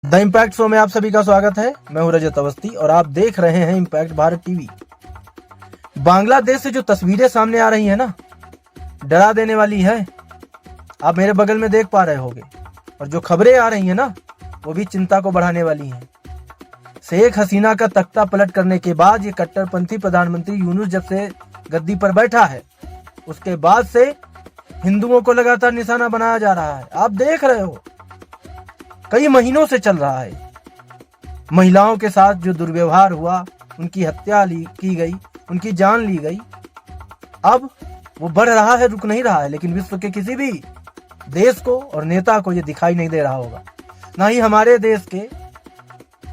The impact show में आप सभी का स्वागत है। मैं हूं रजत अवस्थी और आप देख रहे हैं इम्पैक्ट भारत टीवी। बांग्लादेश से जो तस्वीरें सामने आ रही हैं ना, डरा देने वाली है। आप मेरे बगल में देख पा रहे होंगे। और जो खबरें आ रही हैं ना, वो भी चिंता को बढ़ाने वाली हैं। शेख हसीना का तख्ता पलट करने के बाद ये कट्टरपंथी प्रधानमंत्री यूनुस जब से गद्दी पर बैठा है, उसके बाद से हिंदुओं को लगातार निशाना बनाया जा रहा है। आप देख रहे हो, कई महीनों से चल रहा है। महिलाओं के साथ जो दुर्व्यवहार हुआ, उनकी हत्या की गई, उनकी जान ली गई। अब वो बढ़ रहा है, रुक नहीं रहा है। लेकिन विश्व के किसी भी देश को और नेता को ये दिखाई नहीं दे रहा होगा। ना ही हमारे देश के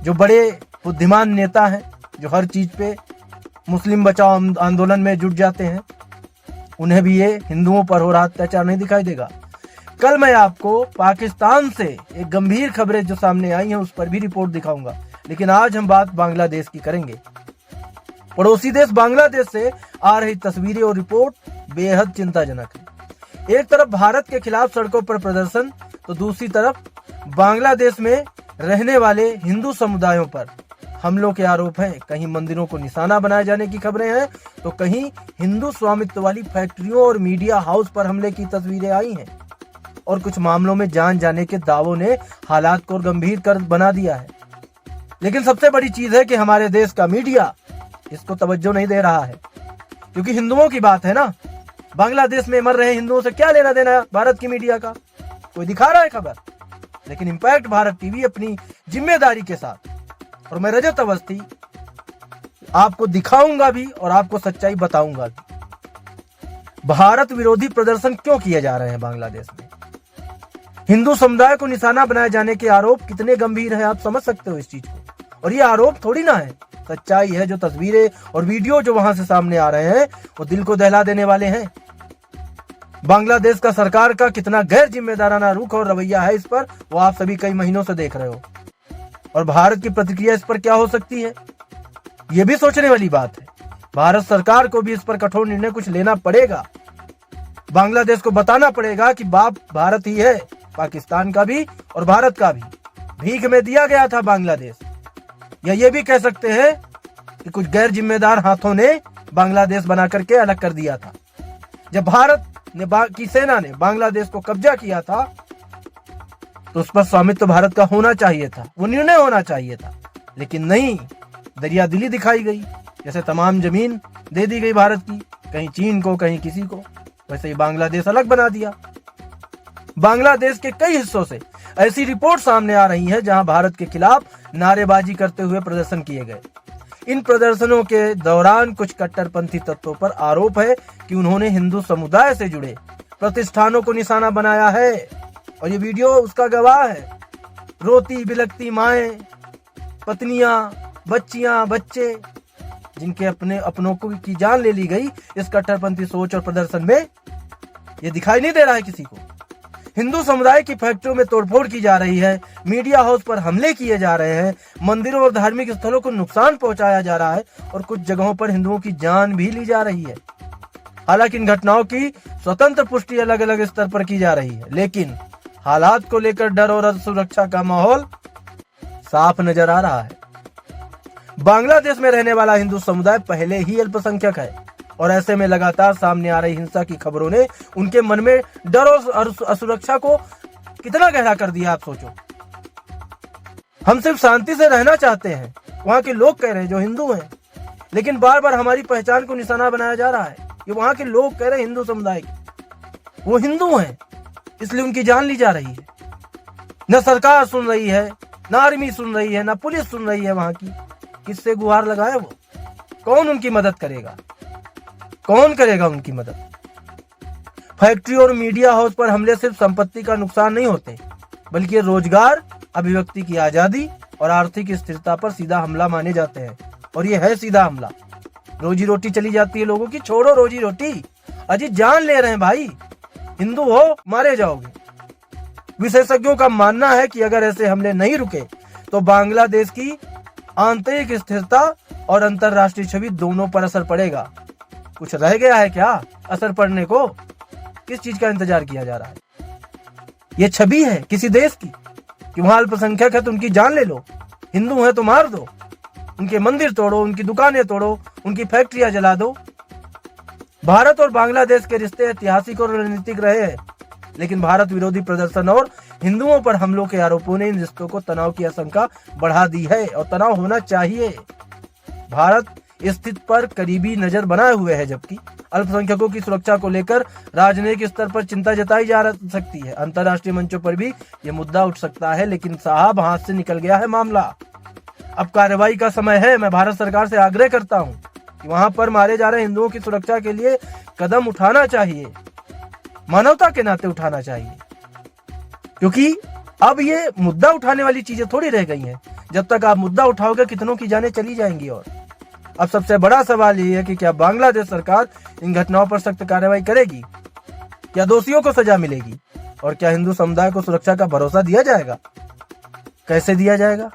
जो बड़े बुद्धिमान नेता हैं, जो हर चीज पे मुस्लिम बचाओ आंदोलन में जुट जाते हैं, उन्हें भी ये हिंदुओं पर हो रहा अत्याचार नहीं दिखाई देगा। कल मैं आपको पाकिस्तान से एक गंभीर खबरें जो सामने आई हैं उस पर भी रिपोर्ट दिखाऊंगा। लेकिन आज हम बात बांग्लादेश की करेंगे। पड़ोसी देश बांग्लादेश से आ रही तस्वीरें और रिपोर्ट बेहद चिंताजनक है। एक तरफ भारत के खिलाफ सड़कों पर प्रदर्शन, तो दूसरी तरफ बांग्लादेश में रहने वाले हिंदू समुदायों पर हमलों के आरोप हैं। कहीं मंदिरों को निशाना बनाए जाने की खबरें हैं, तो कहीं हिंदू स्वामित्व वाली फैक्ट्रियों और मीडिया हाउस पर हमले की तस्वीरें आई हैं। और कुछ मामलों में जान जाने के दावों ने हालात को गंभीर कर बना दिया है। लेकिन सबसे बड़ी चीज है कि हमारे देश का मीडिया इसको तवज्जो नहीं दे रहा है, क्योंकि हिंदुओं की बात है ना। बांग्लादेश में मर रहे हिंदुओं से क्या लेना देना भारत की मीडिया का? कोई दिखा रहा है खबर? लेकिन इम्पैक्ट भारत टीवी अपनी जिम्मेदारी के साथ, और मैं रजत अवस्थी, आपको दिखाऊंगा भी और आपको सच्चाई बताऊंगा भी। भारत विरोधी प्रदर्शन क्यों किए जा रहे हैं बांग्लादेश में? हिंदू समुदाय को निशाना बनाए जाने के आरोप कितने गंभीर हैं, आप समझ सकते हो इस चीज को। और ये आरोप थोड़ी ना है, सच्चाई है। जो तस्वीरें और वीडियो जो वहां से सामने आ रहे हैं, वो दिल को दहला देने वाले हैं। बांग्लादेश का सरकार का कितना गैर जिम्मेदाराना रुख और रवैया है इस पर, वो आप सभी कई महीनों से देख रहे हो। और भारत की प्रतिक्रिया इस पर क्या हो सकती है, ये भी सोचने वाली बात है। भारत सरकार को भी इस पर कठोर निर्णय कुछ लेना पड़ेगा। बांग्लादेश को बताना पड़ेगा कि बाप भारत ही है, पाकिस्तान का भी और भारत का भी। भीख में दिया गया था बांग्लादेश। या ये भी कह सकते हैं कि कुछ गैर जिम्मेदार हाथों ने बांग्लादेश बना करके अलग कर दिया था। जब भारत ने की सेना ने बांग्लादेश को कब्जा किया था, तो उस पर स्वामित्व भारत का होना चाहिए था, वो निर्णय होना चाहिए था। लेकिन नहीं, दरिया दिली दिखाई गई। जैसे तमाम जमीन दे दी गई भारत की, कहीं चीन को, कहीं किसी को, वैसे ही बांग्लादेश अलग बना दिया। बांग्लादेश के कई हिस्सों से ऐसी रिपोर्ट सामने आ रही है जहां भारत के खिलाफ नारेबाजी करते हुए प्रदर्शन किए गए। इन प्रदर्शनों के दौरान कुछ कट्टरपंथी तत्वों पर आरोप है कि उन्होंने हिंदू समुदाय से जुड़े प्रतिष्ठानों को निशाना बनाया है। और ये वीडियो उसका गवाह है। रोती बिलखती माएं, पत्नियां, बच्चियां, बच्चे, जिनके अपनों की जान ले ली गई इस कट्टरपंथी सोच और प्रदर्शन में, ये दिखाई नहीं दे रहा है किसी को। हिंदू समुदाय की फैक्ट्रियों में तोड़फोड़ की जा रही है, मीडिया हाउस पर हमले किए जा रहे हैं, मंदिरों और धार्मिक स्थलों को नुकसान पहुंचाया जा रहा है, और कुछ जगहों पर हिंदुओं की जान भी ली जा रही है। हालांकि इन घटनाओं की स्वतंत्र पुष्टि अलग अलग स्तर पर की जा रही है, लेकिन हालात को लेकर डर और सुरक्षा का माहौल साफ नजर आ रहा है। बांग्लादेश में रहने वाला हिंदू समुदाय पहले ही अल्पसंख्यक है, और ऐसे में लगातार सामने आ रही हिंसा की खबरों ने उनके मन में डर और असुरक्षा को कितना गहरा कर दिया, आप सोचो। हम सिर्फ शांति से रहना चाहते हैं, वहां के लोग कह रहे हैं जो हिंदू हैं, लेकिन बार बार हमारी पहचान को निशाना बनाया जा रहा है। ये वहां के लोग कह रहे हैं हिंदू समुदाय के, वो हिंदू हैं, इसलिए उनकी जान ली जा रही है। न सरकार सुन रही है, न आर्मी सुन रही है, न पुलिस सुन रही है वहां की। किससे गुहार लगाए वो? कौन उनकी मदद करेगा? कौन करेगा उनकी मदद? फैक्ट्री और मीडिया हाउस पर हमले सिर्फ संपत्ति का नुकसान नहीं होते, बल्कि रोजगार, अभिव्यक्ति की आजादी और आर्थिक स्थिरता पर सीधा हमला माने जाते हैं। और ये है सीधा हमला। रोजी रोटी चली जाती है लोगों की। छोड़ो रोजी रोटी, अजी जान ले रहे हैं भाई। हिंदू हो, मारे जाओगे। विशेषज्ञों का मानना है कि अगर ऐसे हमले नहीं रुके तो बांग्लादेश की आंतरिक स्थिरता और अंतरराष्ट्रीय छवि दोनों पर असर पड़ेगा। कुछ रह गया है क्या असर पड़ने को? किस चीज का इंतजार किया जा रहा है? ये छवि है किसी देश की, कि वहां अल्पसंख्यक है तो उनकी जान ले लो, हिंदू है तो मार दो, उनके मंदिर तोड़ो, उनकी दुकानें तोड़ो, उनकी फैक्ट्रियां जला दो। भारत और बांग्लादेश के रिश्ते ऐतिहासिक और रणनीतिक रहे हैं, लेकिन भारत विरोधी प्रदर्शन और हिंदुओं पर हमलों के आरोपों ने इन रिश्तों को तनाव की आशंका बढ़ा दी है और तनाव होना चाहिए। भारत इस स्थिति पर करीबी नजर बनाए हुए है, जबकि अल्पसंख्यकों की सुरक्षा को लेकर राजनीतिक स्तर पर चिंता जताई जा सकती है। अंतर्राष्ट्रीय मंचों पर भी यह मुद्दा उठ सकता है, लेकिन साहब हाथ से निकल गया है मामला। अब कार्रवाई का समय है। मैं भारत सरकार से आग्रह करता हूं कि वहां पर मारे जा रहे हिंदुओं की सुरक्षा के लिए कदम उठाना चाहिए, मानवता के नाते उठाना चाहिए, क्योंकि अब ये मुद्दा उठाने वाली चीजें थोड़ी रह गई हैं। जब तक आप मुद्दा उठाओगे कितनों की जानें चली जाएंगी। और अब सबसे बड़ा सवाल ये है कि क्या बांग्लादेश सरकार इन घटनाओं पर सख्त कार्रवाई करेगी, क्या दोषियों को सजा मिलेगी और क्या हिंदू समुदाय को सुरक्षा का भरोसा दिया जाएगा? कैसे दिया जाएगा?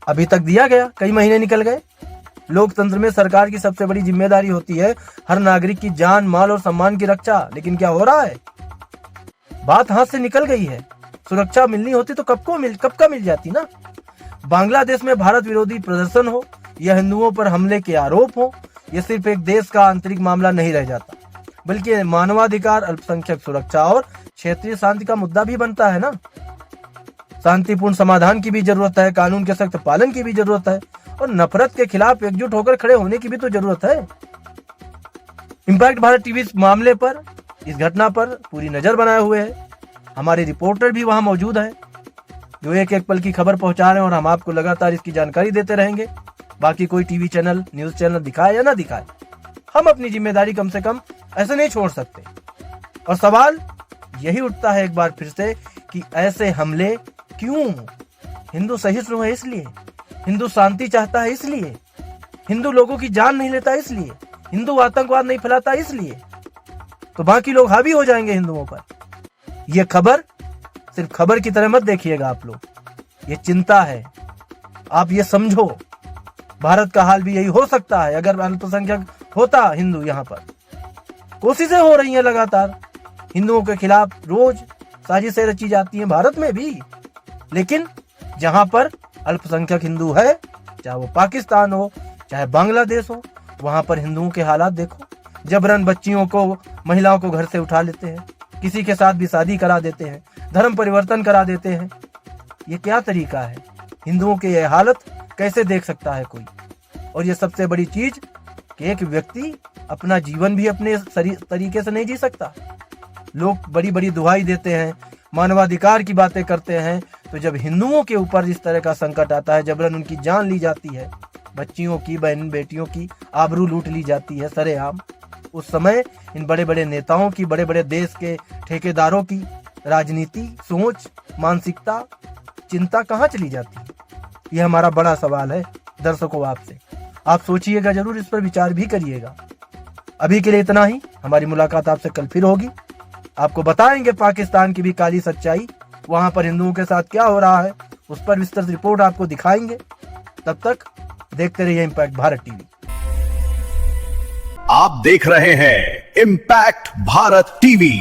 अभी तक दिया गया, कई महीने निकल गए। लोकतंत्र में सरकार की सबसे बड़ी जिम्मेदारी होती है हर नागरिक की जान, माल और सम्मान की रक्षा, लेकिन क्या हो रहा है? बात हाथ से निकल गई है। सुरक्षा मिलनी होती तो कब का मिल जाती ना। बांग्लादेश में भारत विरोधी प्रदर्शन हो या हिंदुओं पर हमले के आरोप हो, यह सिर्फ एक देश का आंतरिक मामला नहीं रह जाता, बल्कि मानवाधिकार, अल्पसंख्यक सुरक्षा और क्षेत्रीय शांति का मुद्दा भी बनता है ना। शांतिपूर्ण समाधान की भी जरूरत है, कानून के सख्त पालन की भी जरूरत है और नफरत के खिलाफ एकजुट होकर खड़े होने की भी तो जरूरत है। इंपैक्ट भारत टीवी इस मामले पर, इस घटना पर पूरी नजर बनाए हुए है। हमारे रिपोर्टर भी वहां मौजूद है जो एक एक पल की खबर पहुंचा रहे हैं और हम आपको लगातार इसकी जानकारी देते रहेंगे। बाकी कोई टीवी चैनल, न्यूज चैनल दिखाए या ना दिखाए, हम अपनी जिम्मेदारी कम से कम ऐसे नहीं छोड़ सकते। और सवाल यही उठता है एक बार फिर से कि ऐसे हमले क्यों? हिंदू सहिष्णु है इसलिए, हिंदू शांति चाहता है इसलिए, हिंदू लोगों की जान नहीं लेता इसलिए, हिंदू आतंकवाद नहीं फैलाता इसलिए, तो बाकी लोग हावी हो जाएंगे हिंदुओं पर। यह खबर सिर्फ खबर की तरह मत देखिएगा आप लोग, ये चिंता है। आप ये समझो, भारत का हाल भी यही हो सकता है अगर अल्पसंख्यक होता हिंदू। यहाँ पर कोशिशें हो रही हैं लगातार, हिंदुओं के खिलाफ रोज साजिशें रची जाती हैं भारत में भी, लेकिन जहां पर अल्पसंख्यक हिंदू है, चाहे वो पाकिस्तान हो चाहे बांग्लादेश हो, वहां पर हिंदुओं के हालात देखो। जबरन बच्चियों को, महिलाओं को घर से उठा लेते हैं, किसी के साथ भी शादी करा देते हैं, धर्म परिवर्तन करा देते हैं। ये क्या तरीका है? हिंदुओं की यह हालत कैसे देख सकता है कोई? और ये सबसे बड़ी चीज कि एक व्यक्ति अपना जीवन भी अपने तरीके से नहीं जी सकता। लोग बड़ी बड़ी दुहाई देते हैं, मानवाधिकार की बातें करते हैं, तो जब हिंदुओं के ऊपर इस तरह का संकट आता है, जबरन उनकी जान ली जाती है, बच्चियों की, बहन बेटियों की आबरू लूट ली जाती है सरेआम, उस समय इन बड़े बड़े नेताओं की, बड़े बड़े देश के ठेकेदारों की राजनीति, सोच, मानसिकता, चिंता कहाँ चली जाती है? यह हमारा बड़ा सवाल है दर्शकों आपसे। आप सोचिएगा जरूर, इस पर विचार भी करिएगा। अभी के लिए इतना ही। हमारी मुलाकात आपसे कल फिर होगी। आपको बताएंगे पाकिस्तान की भी काली सच्चाई, वहां पर हिंदुओं के साथ क्या हो रहा है, उस पर विस्तृत रिपोर्ट आपको दिखाएंगे। तब तक देखते रहिए इंपैक्ट भारत टीवी। आप देख रहे हैं इंपैक्ट भारत टीवी।